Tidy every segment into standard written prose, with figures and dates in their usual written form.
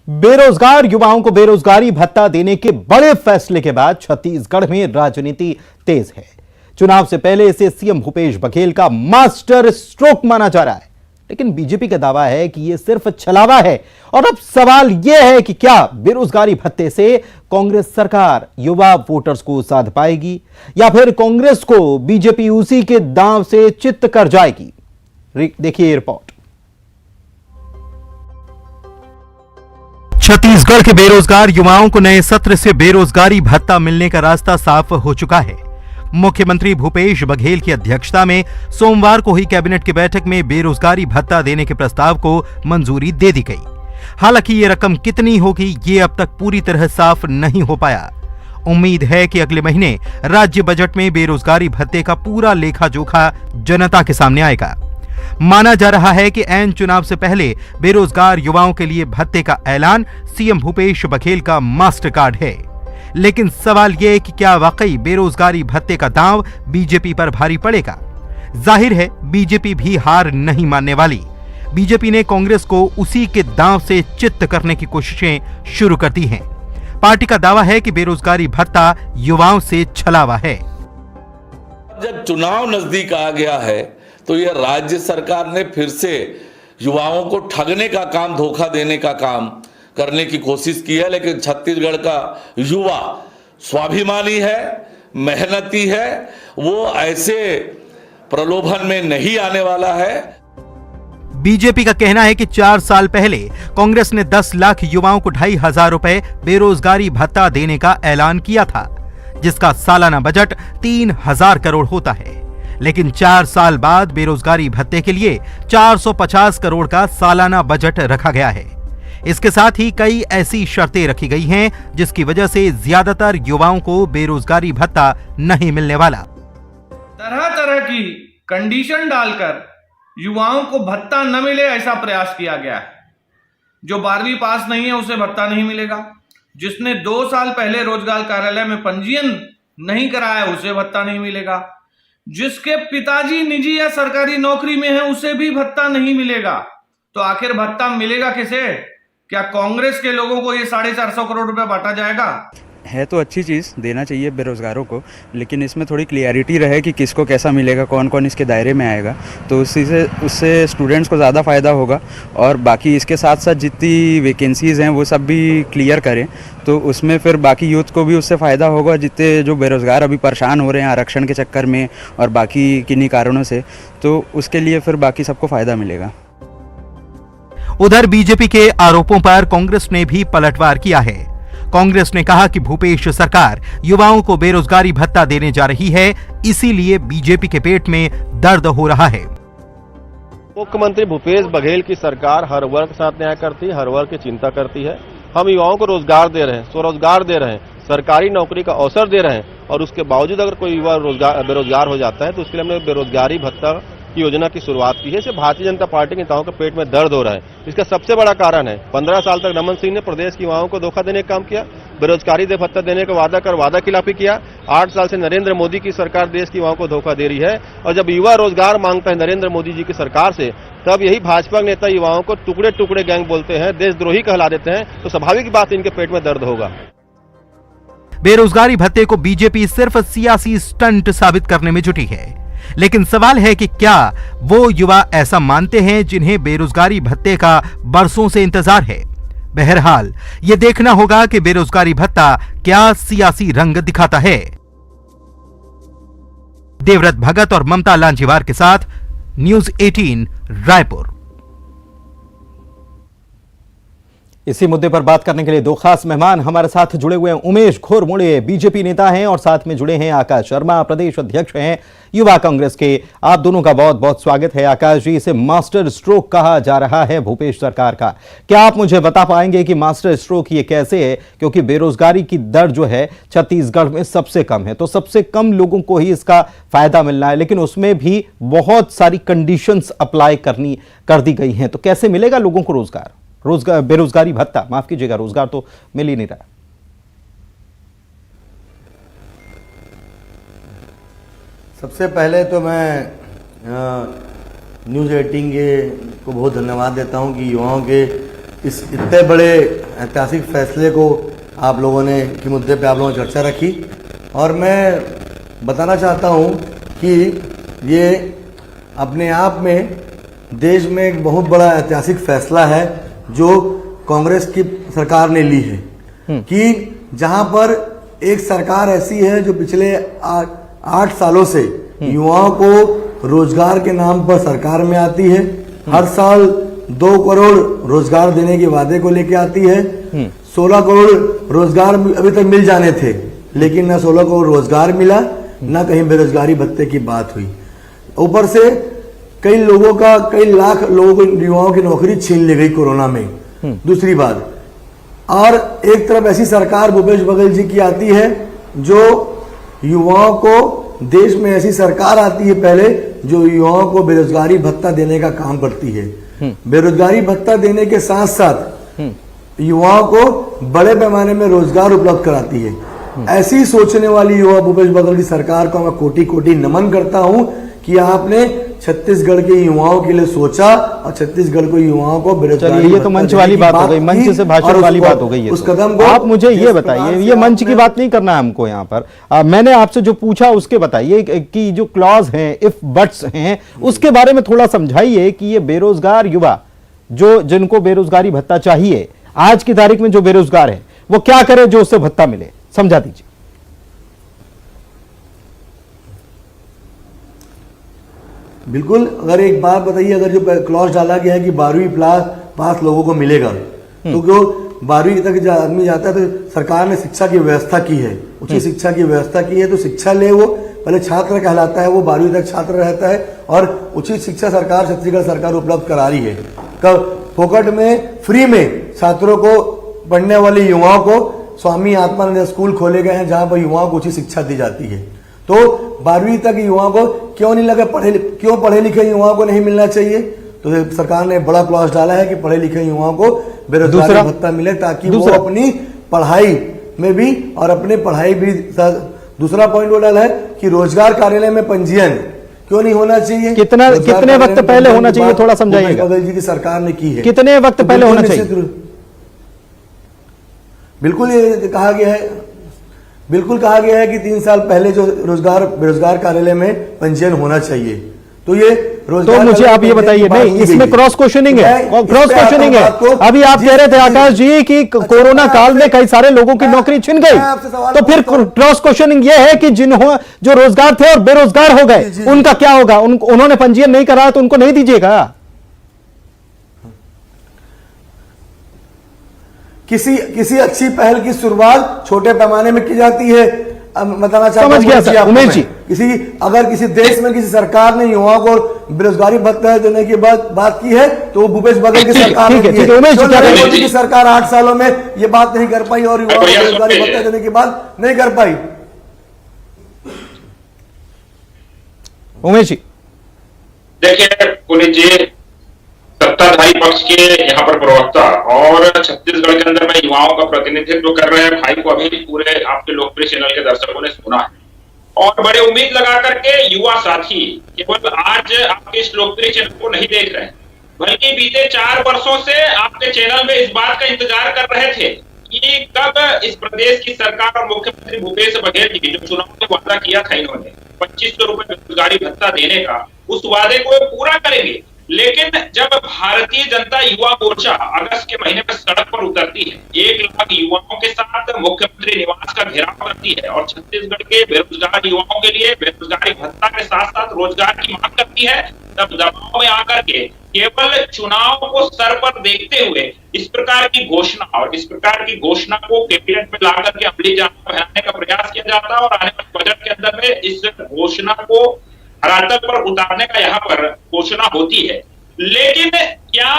बेरोजगार युवाओं को बेरोजगारी भत्ता देने के बड़े फैसले के बाद छत्तीसगढ़ में राजनीति तेज है। चुनाव से पहले इसे सीएम भूपेश बघेल का मास्टर स्ट्रोक माना जा रहा है, लेकिन बीजेपी का दावा है कि यह सिर्फ छलावा है। और अब सवाल यह है कि क्या बेरोजगारी भत्ते से कांग्रेस सरकार युवा वोटर्स को साध पाएगी या फिर कांग्रेस को बीजेपी उसी के दांव से चित्त कर जाएगी। देखिए रिपोर्ट। छत्तीसगढ़ के बेरोजगार युवाओं को नए सत्र से बेरोजगारी भत्ता मिलने का रास्ता साफ हो चुका है। मुख्यमंत्री भूपेश बघेल की अध्यक्षता में सोमवार को हुई कैबिनेट की बैठक में बेरोजगारी भत्ता देने के प्रस्ताव को मंजूरी दे दी गई। हालांकि ये रकम कितनी होगी, ये अब तक पूरी तरह साफ नहीं हो पाया। उम्मीद है कि अगले महीने राज्य बजट में बेरोजगारी भत्ते का पूरा लेखा जोखा जनता के सामने आएगा। माना जा रहा है कि ऐन चुनाव से पहले बेरोजगार युवाओं के लिए भत्ते का ऐलान सीएम भूपेश बघेल का मास्टर कार्ड है। लेकिन सवाल यह कि क्या वाकई बेरोजगारी भत्ते का दांव बीजेपी पर भारी पड़ेगा। जाहिर है बीजेपी भी हार नहीं मानने वाली। बीजेपी ने कांग्रेस को उसी के दांव से चित्त करने की कोशिशें शुरू कर दी हैं। पार्टी का दावा है कि बेरोजगारी भत्ता युवाओं से छलावा है। जब चुनाव नजदीक आ गया है तो यह राज्य सरकार ने फिर से युवाओं को ठगने का काम, धोखा देने का काम करने की कोशिश की है। लेकिन छत्तीसगढ़ का युवा स्वाभिमानी है, मेहनती है, वो ऐसे प्रलोभन में नहीं आने वाला है। बीजेपी का कहना है कि 4 साल पहले कांग्रेस ने 10 लाख युवाओं को 2,500 रुपए बेरोजगारी भत्ता देने का ऐलान किया था, जिसका सालाना बजट 3,000 करोड़ होता है। लेकिन 4 साल बाद बेरोजगारी भत्ते के लिए 450 करोड़ का सालाना बजट रखा गया है। इसके साथ ही कई ऐसी शर्तें रखी गई हैं जिसकी वजह से ज्यादातर युवाओं को बेरोजगारी भत्ता नहीं मिलने वाला। तरह तरह की कंडीशन डालकर युवाओं को भत्ता न मिले ऐसा प्रयास किया गया है। जो 12वीं पास नहीं है उसे भत्ता नहीं मिलेगा। जिसने 2 साल पहले रोजगार कार्यालय में पंजीयन नहीं कराया उसे भत्ता नहीं मिलेगा। जिसके पिताजी निजी या सरकारी नौकरी में है उसे भी भत्ता नहीं मिलेगा। तो आखिर भत्ता मिलेगा किसे? क्या कांग्रेस के लोगों को ये 450 करोड़ रुपए बांटा जाएगा? है तो अच्छी चीज़, देना चाहिए बेरोज़गारों को, लेकिन इसमें थोड़ी क्लियरिटी रहे कि किसको कैसा मिलेगा, कौन कौन इसके दायरे में आएगा, तो उससे स्टूडेंट्स को ज़्यादा फ़ायदा होगा। और बाकी इसके साथ साथ जितनी वैकेंसीज़ हैं वो सब भी क्लियर करें, तो उसमें फिर बाकी यूथ को भी उससे फ़ायदा होगा। जितने जो बेरोज़गार अभी परेशान हो रहे हैं आरक्षण के चक्कर में और बाकी किन्हीं कारणों से, तो उसके लिए फिर बाकी सबको फ़ायदा मिलेगा। उधर बीजेपी के आरोपों पर कांग्रेस ने भी पलटवार किया है। कांग्रेस ने कहा कि भूपेश सरकार युवाओं को बेरोजगारी भत्ता देने जा रही है, इसीलिए बीजेपी के पेट में दर्द हो रहा है। मुख्यमंत्री भूपेश बघेल की सरकार हर वर्ग के साथ न्याय करती है, हर वर्ग की चिंता करती है। हम युवाओं को रोजगार दे रहे हैं, स्वरोजगार दे रहे हैं, सरकारी नौकरी का अवसर दे रहे हैं, और उसके बावजूद अगर कोई युवा बेरोजगार हो जाता है तो उसके लिए हमने बेरोजगारी भत्ता की योजना की शुरुआत की है। इससे भारतीय जनता पार्टी के नेताओं के पेट में दर्द हो रहा है। इसका सबसे बड़ा कारण है 15 साल तक रमन सिंह ने प्रदेश के युवाओं को धोखा देने का काम किया, बेरोजगारी दे भत्ता देने का वादा कर वादा खिलाफी किया। 8 साल से नरेंद्र मोदी की सरकार देश के युवाओं को धोखा दे रही है, और जब युवा रोजगार मांगता है नरेंद्र मोदी जी की सरकार से, तब यही भाजपा नेता युवाओं को टुकड़े टुकड़े गैंग बोलते हैं, देशद्रोही कहला देते हैं, तो स्वाभाविक बात इनके पेट में दर्द होगा। बेरोजगारी भत्ते को बीजेपी सिर्फ सियासी स्टंट साबित करने में जुटी है, लेकिन सवाल है कि क्या वो युवा ऐसा मानते हैं जिन्हें बेरोजगारी भत्ते का बरसों से इंतजार है। बहरहाल ये देखना होगा कि बेरोजगारी भत्ता क्या सियासी रंग दिखाता है। देवव्रत भगत और ममता लांजीवार के साथ न्यूज़ 18 रायपुर। इसी मुद्दे पर बात करने के लिए 2 खास मेहमान हमारे साथ जुड़े हुए हैं। उमेश घोरमुड़े बीजेपी नेता हैं और साथ में जुड़े हैं आकाश शर्मा, प्रदेश अध्यक्ष हैं युवा कांग्रेस के। आप दोनों का बहुत बहुत स्वागत है। आकाश जी, इसे मास्टर स्ट्रोक कहा जा रहा है भूपेश सरकार का, क्या आप मुझे बता पाएंगे कि मास्टर स्ट्रोक ये कैसे है? क्योंकि बेरोजगारी की दर जो है छत्तीसगढ़ में सबसे कम है, तो सबसे कम लोगों को ही इसका फायदा मिलना है, लेकिन उसमें भी बहुत सारी कंडीशंस अप्लाई कर दी गई हैं। तो कैसे मिलेगा लोगों को रोजगार? बेरोजगारी भत्ता, माफ कीजिएगा, रोजगार तो मिल ही नहीं रहा। सबसे पहले तो मैं न्यूज़ 18 को बहुत धन्यवाद देता हूं कि युवाओं के इस इतने बड़े ऐतिहासिक फैसले को आप लोगों ने के मुद्दे पे आप लोगों ने चर्चा रखी, और मैं बताना चाहता हूँ कि ये अपने आप में देश में एक बहुत बड़ा ऐतिहासिक फैसला है जो कांग्रेस की सरकार ने ली है कि जहां पर एक सरकार ऐसी है जो पिछले 8 सालों से युवाओं को रोजगार के नाम पर सरकार में आती है, हर साल 2 करोड़ रोजगार देने के वादे को लेके आती है। 16 करोड़ रोजगार अभी तक मिल जाने थे, लेकिन न 16 करोड़ रोजगार मिला, न कहीं बेरोजगारी भत्ते की बात हुई। ऊपर से कई लाख लोगों को, युवाओं की नौकरी छीन ली गई कोरोना में। दूसरी बात, और एक तरफ ऐसी सरकार भूपेश बघेल जी की आती है जो युवाओं को, देश में ऐसी सरकार आती है पहले जो युवाओं को बेरोजगारी भत्ता देने का काम करती है। बेरोजगारी भत्ता देने के साथ साथ युवाओं को बड़े पैमाने में रोजगार उपलब्ध कराती है। ऐसी सोचने वाली युवा भूपेश बघेल की सरकार को मैं कोटि कोटि नमन करता हूं कि आपने छत्तीसगढ़ के युवाओं के लिए सोचा और छत्तीसगढ़ को युवाओं को बेरोजगारी, ये तो मंच वाली बात हो गई, मंच से भाषण वाली बात हो गई। उस कदम को आप मुझे ये बताइए, ये मंच की बात नहीं करना है हमको यहाँ पर। मैंने आपसे जो पूछा उसके बताइए कि जो क्लॉज हैं, इफ बट्स हैं, उसके बारे में थोड़ा समझाइए कि ये बेरोजगार युवा जो, जिनको बेरोजगारी भत्ता चाहिए, आज की तारीख में जो बेरोजगार है वो क्या करे जो उससे भत्ता मिले, समझा दीजिए। बिल्कुल, अगर एक बात बताइए, अगर जो क्लॉज डाला गया है कि 12वीं पास लोगों को मिलेगा, तो जो 12वीं तक आदमी जाता है तो सरकार ने शिक्षा की व्यवस्था की है, उचित शिक्षा की व्यवस्था की है, तो शिक्षा ले, वो पहले छात्र कहलाता है, वो 12वीं तक छात्र रहता है और उचित शिक्षा सरकार, छत्तीसगढ़ सरकार उपलब्ध करा रही है। कब फोकट में, फ्री में छात्रों को, पढ़ने वाले युवाओं को स्वामी आत्मानंद स्कूल खोले गए हैं जहां पर युवाओं को उचित शिक्षा दी जाती है। तो 12वीं तक युवाओं को क्यों नहीं लगा, क्यों पढ़े लिखे युवाओं को नहीं मिलना चाहिए? तो सरकार ने बड़ा क्लॉज डाला है कि पढ़े लिखे युवाओं को बेरोजगारी भत्ता मिले ताकि वो अपनी पढ़ाई में भी और अपने पढ़ाई भी। दूसरा पॉइंट वो डाला है कि रोजगार कार्यालय में पंजीयन क्यों नहीं होना चाहिए? कितने वक्त पहले होना चाहिए, थोड़ा समझाइएगा। बघेल जी की सरकार ने की है। कितने वक्त पहले होना चाहिए? बिल्कुल ये कहा गया है कि 3 साल पहले जो बेरोजगार कार्यालय में पंजीयन होना चाहिए। तो ये तो मुझे आप ये बताइए, नहीं इसमें क्रॉस क्वेश्चनिंग है, क्रॉस क्वेश्चनिंग है। अभी आप कह रहे थे आकाश जी कि कोरोना काल में कई सारे लोगों की नौकरी छिन गई, तो फिर क्रॉस क्वेश्चनिंग ये है कि जो रोजगार थे और बेरोजगार हो गए, उनका क्या होगा? उन्होंने पंजीयन नहीं कराया तो उनको नहीं दीजिएगा? किसी अच्छी पहल की शुरुआत छोटे पैमाने में की जाती है। बताना चाहता हूं, समझ गया सर, उमेश जी। अगर किसी देश में किसी सरकार ने युवाओं को बेरोजगारी भत्ता देने की बात की है तो वो भूपेश बघेल की सरकार ने की है। मोदी की सरकार 8 सालों में ये बात नहीं कर पाई और युवाओं को बेरोजगारी भत्ता देने की बात नहीं कर पाई। उमेश जी देखिए पुनीत जी, सत्ताधारी पक्ष के यहाँ पर प्रवक्ता और छत्तीसगढ़ के अंदर में युवाओं का प्रतिनिधित्व कर रहे हैं भाई को अभी पूरे आपके लोकप्रिय चैनल के दर्शकों ने सुना है और बड़े उम्मीद लगा करके युवा साथी केवल आज आपके इस लोकप्रिय चैनल को नहीं देख रहे हैं, बल्कि बीते 4 वर्षों से आपके चैनल में इस बात का इंतजार कर रहे थे कि कब इस प्रदेश की सरकार और मुख्यमंत्री भूपेश बघेल जी जो चुनाव में वादा किया था इन्होंने 2500 रुपए बेरोजगारी भत्ता देने का, उस वादे को पूरा करेंगे। लेकिन जब भारतीय जनता युवा मोर्चा अगस्त के महीने में सड़क पर उतरती है, 1 लाख युवाओं के साथ मुख्यमंत्री निवास का घेराव करती है और छत्तीसगढ़ के बेरोजगार युवाओं के लिए बेरोजगारी भत्ता के साथ साथ रोजगार की मांग करती है, तब दबाव में आकर के केवल चुनाव को सर पर देखते हुए इस प्रकार की घोषणा को कैबिनेट में लाकर के अमली जामा पहनाने का प्रयास किया जाता है और आने वाले बजट के अंदर में इस घोषणा को धरातल पर उतारने का यहाँ पर घोषणा होती है। लेकिन क्या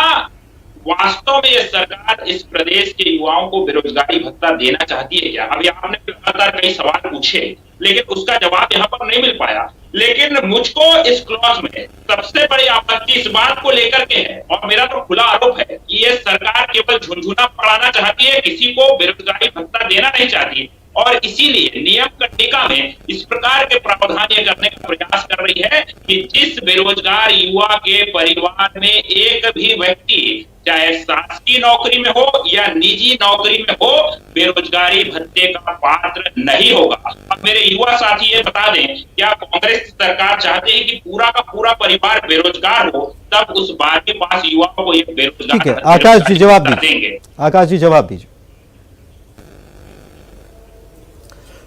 वास्तव में ये सरकार इस प्रदेश के युवाओं को बेरोजगारी भत्ता देना चाहती है क्या? अभी आपने लगातार कई सवाल पूछे लेकिन उसका जवाब यहाँ पर नहीं मिल पाया। लेकिन मुझको इस क्लॉज में सबसे बड़ी आपत्ति इस बात को लेकर के है और मेरा तो खुला आरोप है कि ये सरकार केवल झुनझुना पड़ाना चाहती है, किसी को बेरोजगारी भत्ता देना नहीं चाहती। और इसीलिए नियम कंडिका में इस प्रकार के प्रावधान ये करने का प्रयास कर रही है कि जिस बेरोजगार युवा के परिवार में एक भी व्यक्ति चाहे शासकीय नौकरी में हो या निजी नौकरी में हो, बेरोजगारी भत्ते का पात्र नहीं होगा। अब मेरे युवा साथी ये बता दें, क्या कांग्रेस सरकार चाहते हैं कि पूरा का पूरा परिवार बेरोजगार हो, तब उस 12वीं पास युवा को ये बेरोजगार ठीक है, आकाश जी जवाब दीजिए। आकाश जी जवाब दीजिए।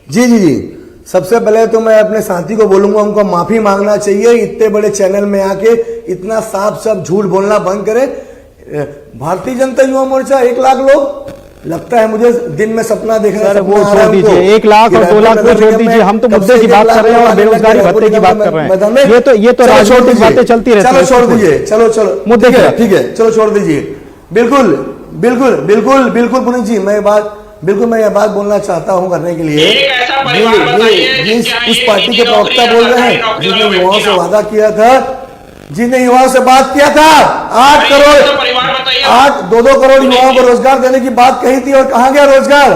जी, सबसे पहले तो मैं अपने साथी को बोलूंगा, उनको माफी मांगना चाहिए। इतने बड़े चैनल में आके इतना साफ साफ झूठ बोलना बंद करे। भारतीय जनता युवा मोर्चा 1 लाख लोग, लगता है मुझे दिन में सपना देखने सर वो छोड़ दीजिए, 1 लाख और 2 लाख वो छोड़ दीजिए, हम तो मुद्दे की बात कर रहे हैं और बेरोजगारी भत्ते की बात कर रहे हैं। ये तो राजनीतिक बातें चलती रहती है। चलो छोड़ दीजिए, चलो मुद्दे ठीक है, चलो छोड़ दीजिए। बिल्कुल पुनीत जी, मैं ये बात बोलना चाहता हूं करने के लिए। ये उस पार्टी के प्रवक्ता बोल रहे हैं जिसने युवाओं से वादा किया था, जिसने युवाओं से बात किया था 8 करोड़ 2 करोड़ युवाओं को रोजगार देने की बात कही थी, और कहां गया रोजगार?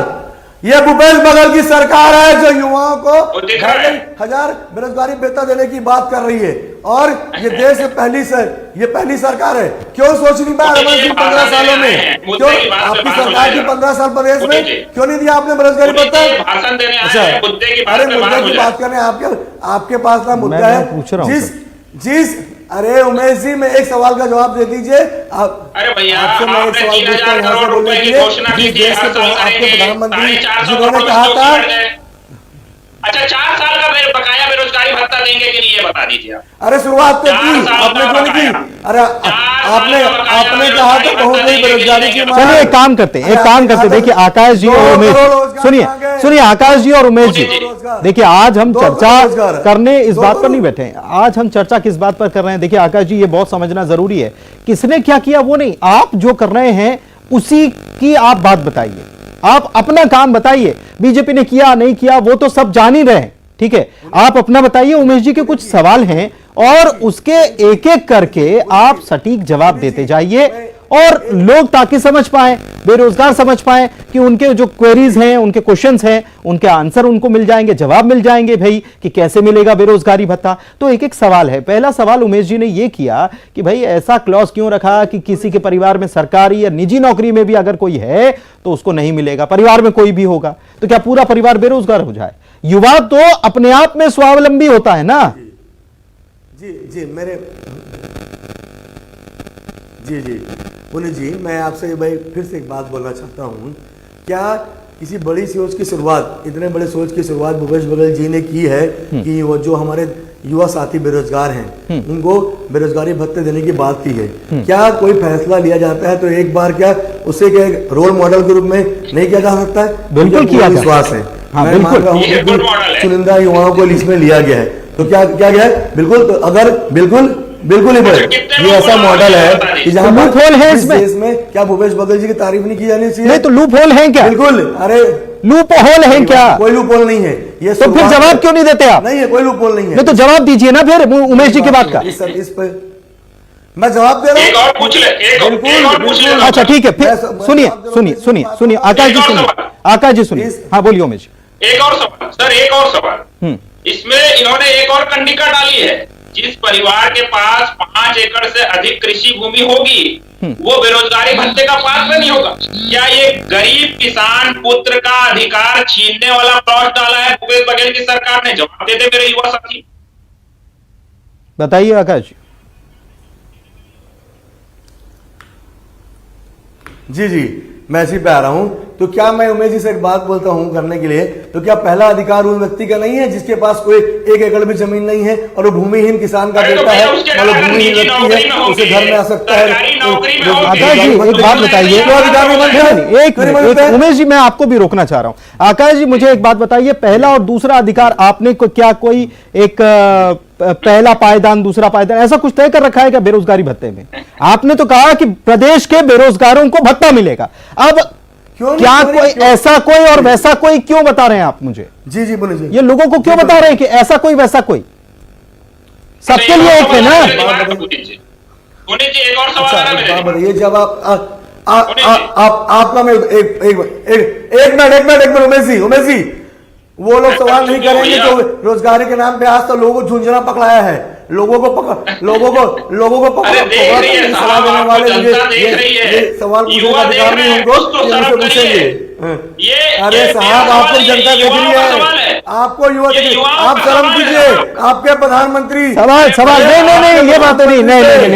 यह भूपेश बघेल की सरकार है जो युवाओं को 2,500 बेरोजगारी भत्ता देने की बात कर रही है, और ये देश में पहली सरकार है। क्यों सोच नहीं पाया रमन सिंह 15 सालों में? क्यों आपकी सरकार की 15 साल प्रदेश में क्यों नहीं दिया आपने बेरोजगारी भत्ता? अच्छा, अरे मुद्दे की बात करने आपके पास ना मुद्दा है। अरे उमेश जी, मैं एक सवाल का जवाब दे दीजिए। अरे भैया, आपसे मैं एक सवाल पूछता हूँ यहाँ से बोलने के लिए, जिस देश के आपके प्रधानमंत्री जिन्होंने कहा था, अच्छा 4 साल का बकाया बेरोजगारी भत्ता देंगे कि नहीं, ये बता दीजिए। अरे शुरुआत तो की आपने, क्यों नहीं की? अरे आपने कहा था बहुत बड़ी बेरोजगारी की। चलिए एक काम करते देखिए आकाश जी और उमेश, सुनिए आकाश जी और उमेश जी, देखिए आज हम चर्चा करने इस बात पर नहीं बैठे हैं। आज हम चर्चा किस बात पर कर रहे हैं? देखिए आकाश जी, ये बहुत समझना जरूरी है, किसने क्या किया वो नहीं, आप जो कर रहे हैं उसी की आप बात बताइए, आप अपना काम बताइए। बीजेपी ने किया नहीं किया वो तो सब जान ही रहे हैं, ठीक है, आप अपना बताइए। उमेश जी के कुछ सवाल हैं और उसके एक एक करके आप सटीक जवाब देते जाइए, और लोग ताकि समझ पाए, बेरोजगार समझ पाए कि उनके जो क्वेरीज हैं, उनके क्वेश्चंस हैं, उनके आंसर उनको मिल जाएंगे, जवाब मिल जाएंगे भाई कि कैसे मिलेगा बेरोजगारी भत्ता। तो एक एक सवाल है। पहला सवाल उमेश जी ने यह किया कि भाई ऐसा क्लॉज क्यों रखा कि किसी के परिवार में सरकारी या निजी नौकरी में भी अगर कोई है तो उसको नहीं मिलेगा, परिवार में कोई भी होगा तो क्या पूरा परिवार बेरोजगार हो जाए? युवा तो अपने आप में स्वावलंबी होता है ना। जी मेरे जी पुनीत जी, मैं आपसे भाई फिर से एक बात बोलना चाहता हूं। क्या किसी बड़ी सोच की शुरुआत, इतने बड़े सोच की शुरुआत भूपेश बघेल जी ने की है कि वो जो हमारे युवा साथी बेरोजगार हैं उनको बेरोजगारी भत्ते देने की बात की है? क्या कोई फैसला लिया जाता है तो एक बार क्या उसे क्या रोल मॉडल के रूप में नहीं किया जा सकता है? बिल्कुल किया विश्वास है, मैं मान रहा हूँ चुनिंदा युवाओं को इसमें लिया गया है, तो क्या गया है? बिल्कुल, तो अगर बिल्कुल ही ये ऐसा मॉडल है कि जहां लूप होल है इसमें। देश में क्या भूपेश बघेल जी की तारीफ नहीं की जानी चाहिए? नहीं तो लूप होल है क्या? बिल्कुल, अरे लूप होल है क्या? कोई लूप होल नहीं है। ये तो फिर जवाब क्यों नहीं देते आप? नहीं है, कोई लूप होल नहीं है। नहीं तो जवाब दीजिए ना फिर उमेश जी की बात का। इस पर मैं जवाब दे रहा हूँ। बिल्कुल। अच्छा ठीक है, फिर सुनिए आकाश जी सुनिए। हाँ बोलिए उमेश। एक और सवाल सर, एक और सवाल। इसमें इन्होंने एक और कंडिका डाली है, जिस परिवार के पास 5 एकड़ से अधिक कृषि भूमि होगी वो बेरोजगारी भत्ते का पात्र नहीं होगा। क्या ये गरीब किसान पुत्र का अधिकार छीनने वाला क्लॉज डाला है भूपेश बघेल की सरकार ने? जवाब देते मेरे युवा साथी, बताइए आकाश जी मैं इसी पे आ रहा हूं। तो क्या मैं उमेश जी से एक बात बोलता हूं करने के लिए, तो क्या पहला अधिकार उस व्यक्ति का नहीं है जिसके पास कोई 1 एकड़ भी जमीन नहीं है और वो भूमिहीन किसान का बेटा है, मतलब भूमिहीन व्यक्ति है, उसे घर में आ सकता है? आकाश जी एक बात बताइए, एक उमेश जी मैं आपको भी रोकना चाह रहा हूं। आकाश जी मुझे एक बात बताइए, पहला और दूसरा अधिकार आपने क्या कोई एक पहला पायदान दूसरा पायदान ऐसा कुछ तय कर रखा है क्या बेरोजगारी भत्ते में? आपने तो कहा कि प्रदेश के बेरोजगारों को भत्ता मिलेगा। अब क्या कोई ऐसा कोई और वैसा कोई क्यों बता रहे हैं आप मुझे? जी बोलिए। ये लोगों को क्यों बता रहे हैं कि ऐसा कोई वैसा कोई? सबके लिए एक है ना। बताइए, जब आप ना मैं एक मिनट उमेश जी वो लोग सवाल नहीं करेंगे जो रोजगारी के नाम पे आज तो लोगों को झुंझुना पकड़ाया है, लोगों को सवाल देने वाले ये सवाल पूछने का अधिकार नहीं उनको, ये उनसे पूछेंगे। अरे साहब, आपको जनता देख रही है, आपको युवा देख रही है, आप शर्म कीजिए, आपके प्रधानमंत्री सवाल नहीं, ये बात नहीं,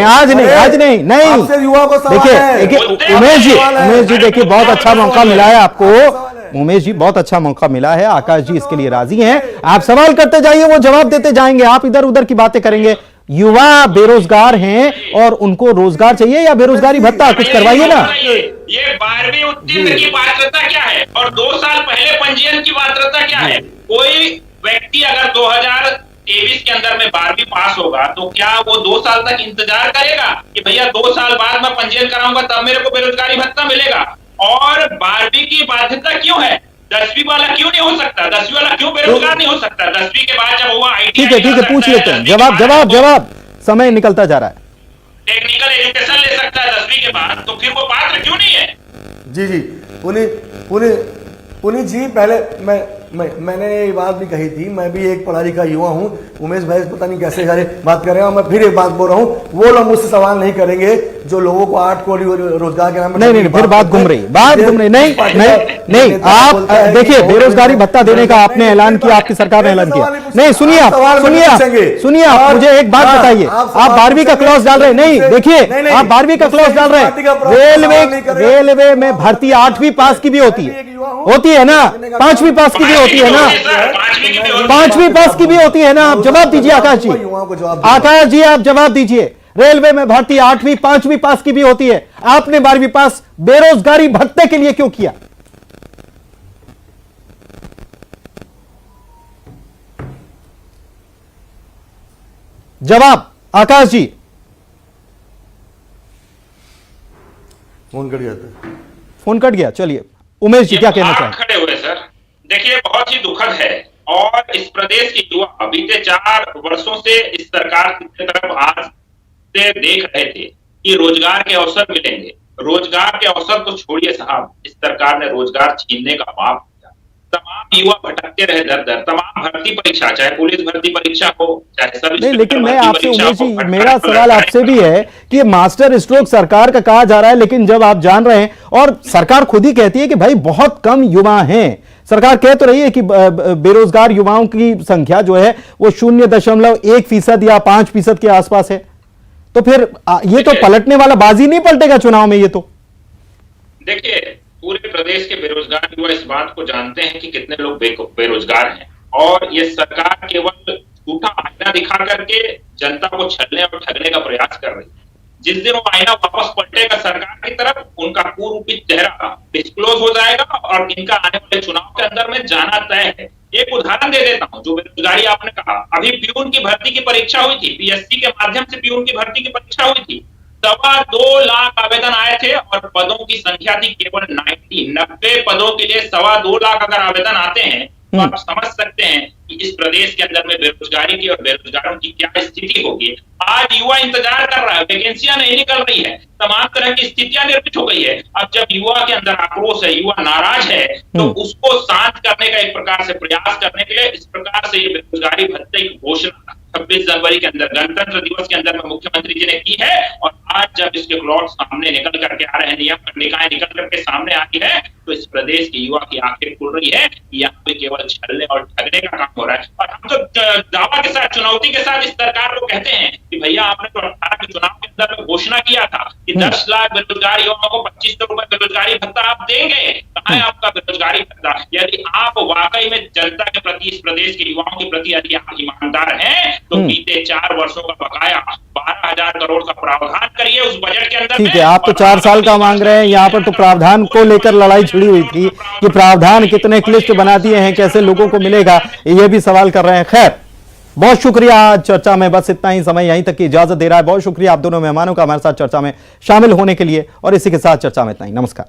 आज नहीं आपसे युवा को सवाल है। देखिए उमेश जी देखिए, बहुत अच्छा मौका मिला है आपको, उमेश जी बहुत अच्छा मौका मिला है, आकाश जी इसके लिए राजी हैं, आप सवाल करते जाइए, वो जवाब देते जाएंगे, आप इधर उधर की बातें करेंगे। युवा बेरोजगार हैं और उनको रोजगार चाहिए या बेरोजगारी भत्ता, कुछ करवाइए ना। ये 12वीं उत्तीर्ण की पात्रता क्या है और 2 साल पहले पंजीयन की पात्रता क्या है? कोई व्यक्ति अगर 2023 के अंदर में 12वीं पास होगा तो क्या वो 2 साल तक इंतजार करेगा कि भैया 2 साल बाद मैं पंजीयन कराऊंगा तब मेरे को बेरोजगारी भत्ता मिलेगा? और 12वीं की बाध्यता क्यों है? 10वीं वाला क्यों नहीं हो सकता? 10वीं वाला क्यों बेरोजगार नहीं हो सकता? 10वीं के बाद जब हुआ ठीक है पूछ लेते हैं, जवाब समय निकलता जा रहा है। टेक्निकल एजुकेशन ले सकता है 10वीं के बाद, तो फिर वो पात्र क्यों नहीं है? जी पुनीत जी, पहले मैंने ये बात भी कही थी, मैं भी एक पढ़ा लिखा युवा हूँ, उमेश भाई पता नहीं कैसे सारे बात कर रहे हैं, और मैं फिर एक बात बोल रहा हूँ, वो लोग मुझसे सवाल नहीं करेंगे जो लोगों को 8 करोड़ रोजगार के नाम नहीं, फिर बात घूम रही नहीं, आप देखिए, बेरोजगारी भत्ता देने का आपने ऐलान किया, आपकी सरकार ने ऐलान किया, नहीं सुनिए आप मुझे एक बात बताइए, आप 12वीं का क्लॉज डाल रहे हैं, नहीं देखिए आप 12वीं का क्लॉज डाल रहे हैं, रेलवे में भर्ती 8वीं पास की भी होती है ना, 5वीं पास की भी होती है ना, 5वीं पास की भी होती है ना। आप जवाब दीजिए आकाश जी, आप जवाब दीजिए, रेलवे में भर्ती 8वीं 5वीं पास की भी होती है, आपने 12वीं पास बेरोजगारी भत्ते के लिए क्यों किया? जवाब आकाश जी। फोन कट गया, चलिए उमेश जी क्या कहना चाहेंगे? खड़े हुए सर, देखिए बहुत ही दुखद है, और इस प्रदेश के युवा बीते 4 वर्षों से इस सरकार की तरफ आज से देख रहे थे कि रोजगार के अवसर मिलेंगे। रोजगार के अवसर तो छोड़िए साहब, इस सरकार ने रोजगार छीनने का पाप किया। तमाम युवा भटकते रहे दर, तमाम भर्ती परीक्षा, चाहे पुलिस भर्ती परीक्षा हो, चाहे सब, नहीं, लेकिन मैं आपसे उमेश जी, मेरा सवाल आपसे भी है कि मास्टर स्ट्रोक सरकार का कहा जा रहा है, लेकिन जब आप जान रहे हैं, और सरकार खुद ही कहती है कि भाई बहुत कम युवा हैं, सरकार कह तो रही है कि बेरोजगार युवाओं की संख्या जो है वो 0.1% या 5% के आसपास है, तो फिर ये तो पलटने वाला बाजी नहीं पलटेगा चुनाव में? ये तो देखिए, पूरे प्रदेश के बेरोजगार युवा इस बात को जानते हैं कि कितने लोग बेरोजगार हैं, और ये सरकार केवल झूठा आईना दिखा करके जनता को छलने और ठगने का प्रयास कर रही है। जिस दिन वो आईना वापस पलटेगा सरकार की तरफ, उनका पूर्वपित चेहरा डिस्क्लोज हो जाएगा और इनका आने वाले चुनाव के अंदर में जाना तय है। एक उदाहरण दे देता हूं, जो बेरोजगारी आपने कहा, अभी प्यून की भर्ती की परीक्षा हुई थी, पीएससी के माध्यम से प्यून की भर्ती की परीक्षा हुई थी, 2.25 लाख आवेदन आए थे और पदों की संख्या थी केवल 90 पदों के लिए 2.25 लाख अगर आवेदन आते हैं तो आप समझ सकते हैं कि इस प्रदेश के अंदर में बेरोजगारी की और बेरोजगारों की क्या स्थिति होगी। आज युवा इंतजार कर रहा है, वैकेंसियां नहीं निकल रही है, तमाम तरह की स्थितियां निर्मित हो गई है। अब जब युवा के अंदर आक्रोश है, युवा नाराज है, तो उसको शांत करने का एक प्रकार से प्रयास करने के लिए इस प्रकार से ये बेरोजगारी भत्ते की घोषणा 26 जनवरी के अंदर, गणतंत्र दिवस के अंदर में मुख्यमंत्री जी ने की है। और आज जब इसके क्लॉट सामने निकल करके आ रहे हैं, नियम निकाय निकल करके सामने आई है, तो इस प्रदेश के युवा की आंखें खुल रही है कि यहाँ पे केवल छलने और ठगने का काम हो रहा है। और हम तो दावा के साथ, चुनौती के साथ इस सरकार को कहते हैं कि भैया आपने तो 18 के चुनाव के अंदर में घोषणा किया था कि 10 लाख बेरोजगार युवाओं को 2500 रुपए बेरोजगारी भत्ता आप देंगे। कहाँ है आपका बेरोजगारी भत्ता? यदि आप वाकई में जनता के प्रति, इस प्रदेश के युवाओं के प्रति यदि आप ईमानदार हैं, तो बीते 4 वर्षों का बकाया 12,000 करोड़ का प्रावधान करिए उस बजट के अंदर। ठीक है, आप तो 4 साल का मांग रहे हैं, यहाँ पर तो प्रावधान को लेकर लड़ाई छिड़ी हुई थी कि प्रावधान कितने क्लिष्ट बना दिए हैं, कैसे लोगों को मिलेगा, ये भी सवाल कर रहे हैं। खैर, बहुत शुक्रिया, आज चर्चा में बस इतना ही समय यहीं तक की इजाजत दे रहा है। बहुत शुक्रिया आप दोनों मेहमानों का हमारे साथ चर्चा में शामिल होने के लिए, और इसी के साथ चर्चा में इतना ही। नमस्कार।